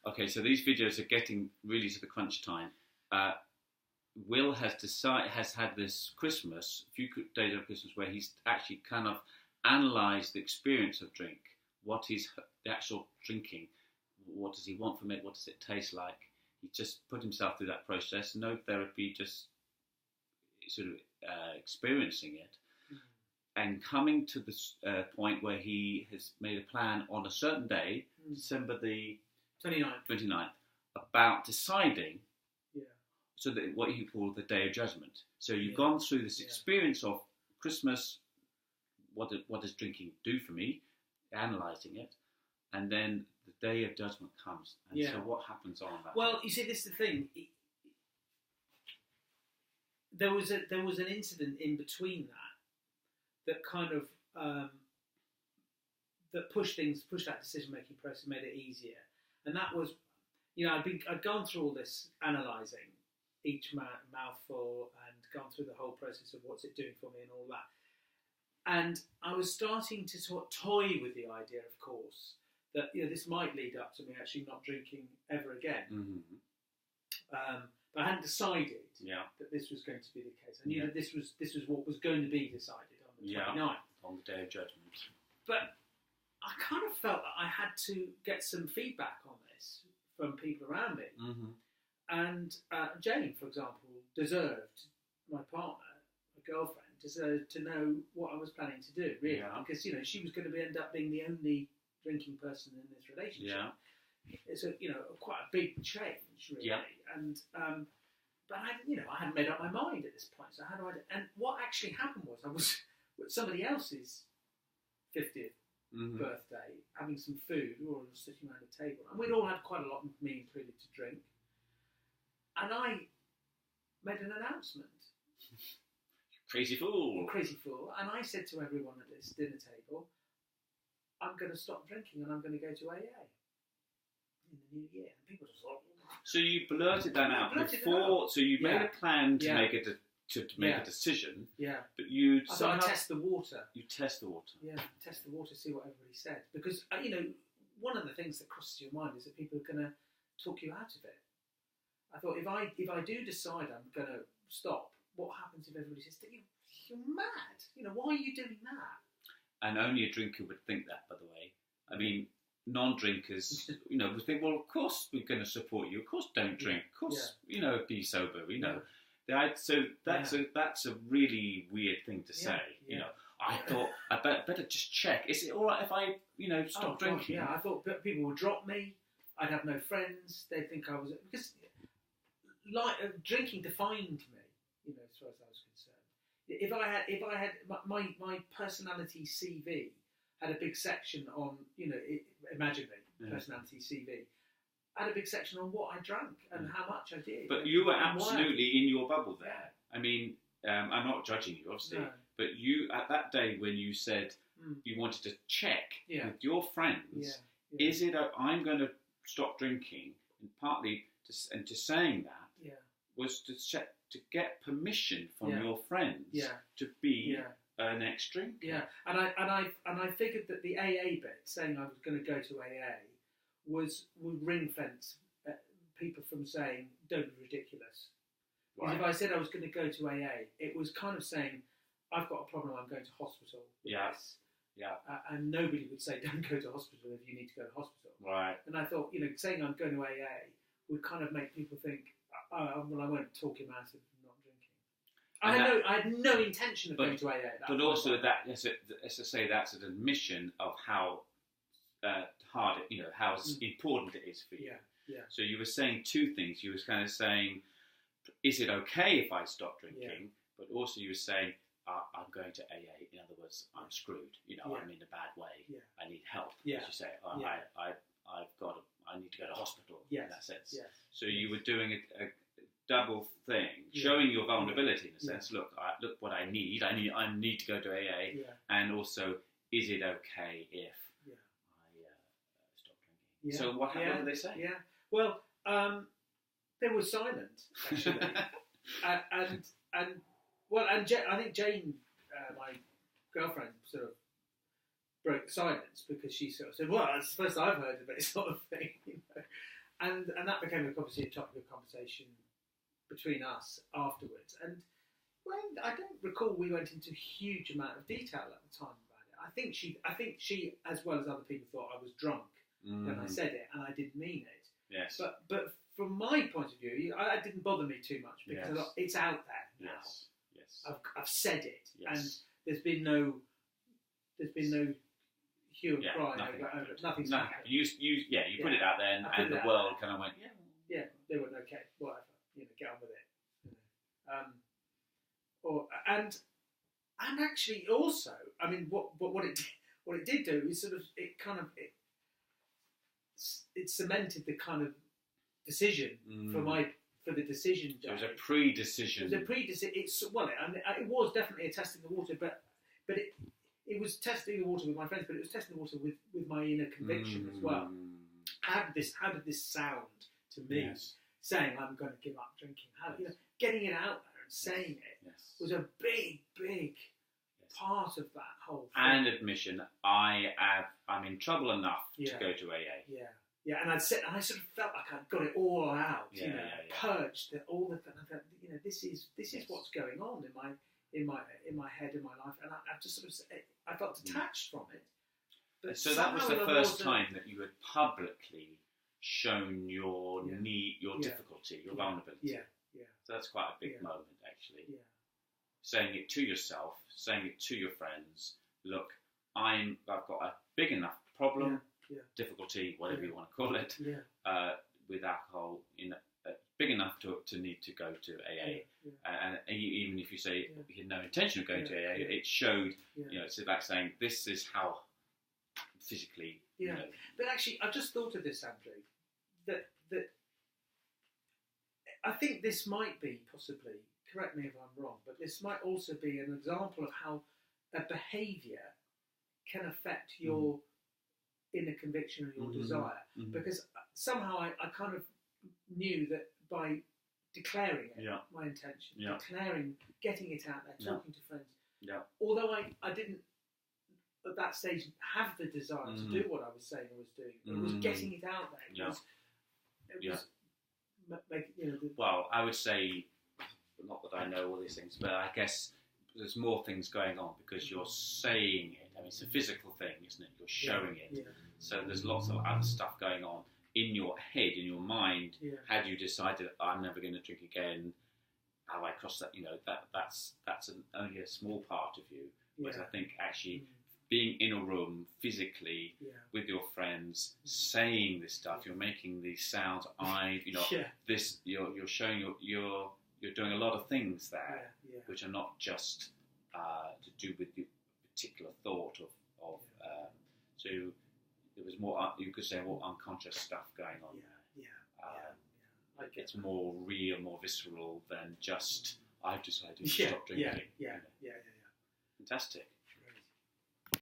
okay, so these videos are getting really to the crunch time. Will has had this Christmas, a few days of Christmas, where he's actually kind of analysed the experience of drink. What is the actual drinking? What does he want from it? What does it taste like? He just put himself through that process. No therapy, just sort of experiencing it. And coming to this point where he has made a plan on a certain day, December the 29th, about deciding, so that what you call the Day of Judgment. So you've gone through this experience of Christmas, what does drinking do for me, analysing it, and then the Day of Judgment comes. And so what happens on that? Well, you see, this is the thing. There was an incident in between that kind of that pushed that decision-making process, made it easier. And that was, I'd gone through all this analysing each mouthful and gone through the whole process of what's it doing for me and all that. And I was starting to sort of toy with the idea, of course, that this might lead up to me actually not drinking ever again. Mm-hmm. But I hadn't decided that this was going to be the case. I knew that this was what was going to be decided on the 29th. On the Day of Judgment. But I kind of felt that I had to get some feedback on this from people around me. Mm-hmm. And Jane, for example, my partner, my girlfriend, deserved to know what I was planning to do, really. Because, she was going to end up being the only drinking person in this relationship. Yeah. It's quite a big change, really. Yeah. And but I hadn't made up my mind at this point. So how do I? And what actually happened was I was at somebody else's 50th birthday, having some food. We were all sitting around a table, and we'd all had quite a lot, me included, to drink. And I made an announcement. Crazy fool. And I said to everyone at this dinner table, I'm going to stop drinking and I'm going to go to AA in the new year. And people just thought, so you blurted that out before. So you made a plan to make a decision. Yeah. But you I test the water. You test the water. Yeah, test the water, see what everybody said. Because one of the things that crosses your mind is that people are going to talk you out of it. I thought if I do decide I'm going to stop, what happens if everybody says, "You're mad? Why are you doing that?" And only a drinker would think that, by the way. I mean, non-drinkers, would think, well, of course we're going to support you. Of course, don't drink. Of course, be sober. So that's a really weird thing to say. I thought I better just check. Is it all right if I stop drinking? Yeah, I thought people would drop me. I'd have no friends. They'd think I was because drinking defined me. As far as I was concerned. If I had my personality CV had a big section on imagine me personality CV. I had a big section on what I drank and how much I did. But you were absolutely in your bubble there. Yeah. I mean, I'm not judging you, obviously, but you at that day when you said you wanted to check with your friends, is it I'm going to stop drinking, and partly to saying that was to get permission from your friends to be an ex-drinker. Yeah, and I figured that the AA bit, saying I was going to go to AA, would ring fence people from saying don't be ridiculous. Because if I said I was going to go to AA, it was kind of saying I've got a problem, I'm going to hospital. Yes. Yeah. And nobody would say don't go to hospital if you need to go to hospital. Right. And I thought, saying I'm going to AA would kind of make people think, I won't talk him out of not drinking. I had no intention of going to AA. But also as I say, that's an admission of how hard, how important it is for you. Yeah. So you were saying two things. You were kind of saying, is it okay if I stop drinking? Yeah. But also you were saying, I'm going to AA. In other words, I'm screwed. I'm in a bad way. Yeah. I need help. Yeah. As you say, I need to go to hospital. Yes. In that sense. Yes. So you were doing a double thing, showing your vulnerability in a sense. Look what I need. I need to go to AA. Yeah. And also, is it okay if I stop drinking? Yeah. So what did they say? Yeah. Well, they were silent actually, and I think Jane, my girlfriend, sort of broke the silence because she sort of said, "Well, that's the first I've heard of it," sort of thing. and that became obviously a topic of conversation between us afterwards. And I don't recall we went into a huge amount of detail at the time about it. I think she, as well as other people, thought I was drunk when I said it, and I didn't mean it. Yes. But from my point of view, it didn't bother me too much because it's out there now. Yes. I've said it, and there's been no hue and cry over it. Nothing's happened. You put it out there, and the world kind of went, yeah, they went, okay, whatever, get on with it. And actually also, I mean, what it did do is sort of it cemented the kind of decision for the decision day. So it was a pre-decision. It was definitely a testing the water, but it was testing the water with my friends, but it was testing the water with my inner conviction as well. How did this sound to me? Saying I'm going to give up drinking. Getting it out there and saying it was a big part of that whole thing. And admission, I'm in trouble enough to go to AA. Yeah, and I sort of felt like I'd got it all out, purged all the. And I felt, this is what's going on in my head, in my life, and I just sort of, I felt detached from it. But so that was the first time that you had publicly shown your need, your difficulty, your vulnerability. Yeah. So that's quite a big moment, actually. Yeah. Saying it to yourself, saying it to your friends. Look, I've got a big enough problem, difficulty, whatever you want to call it, with alcohol, big enough to need to go to AA. And even if you say you had no intention of going to AA, it showed. It's like saying this is how physically. But actually, I've just thought of this, Andrew. That I think this might be possibly. Correct me if I'm wrong, but this might also be an example of how a behaviour can affect your inner conviction and your desire. Because somehow I kind of knew that by declaring it, my intention, getting it out there, talking to friends, although I didn't at that stage have the desire to do what I was saying I was doing, it was getting it out there. It was well, I would say, not that I know all these things, but I guess there's more things going on because you're saying it. I mean, it's a physical thing, isn't it? You're showing it. So there's lots of other stuff going on in your head, in your mind. Had you decided, I'm never going to drink again? Have I crossed that? That's only a small part of you. But I think actually being in a room physically with your friends, saying this stuff, you're making these sounds. This you're showing you're doing a lot of things there, which are not just to do with the particular thought of. So there was more. You could say more unconscious stuff going on there. It's more real, more visceral than just I've decided to stop drinking. Yeah. Fantastic.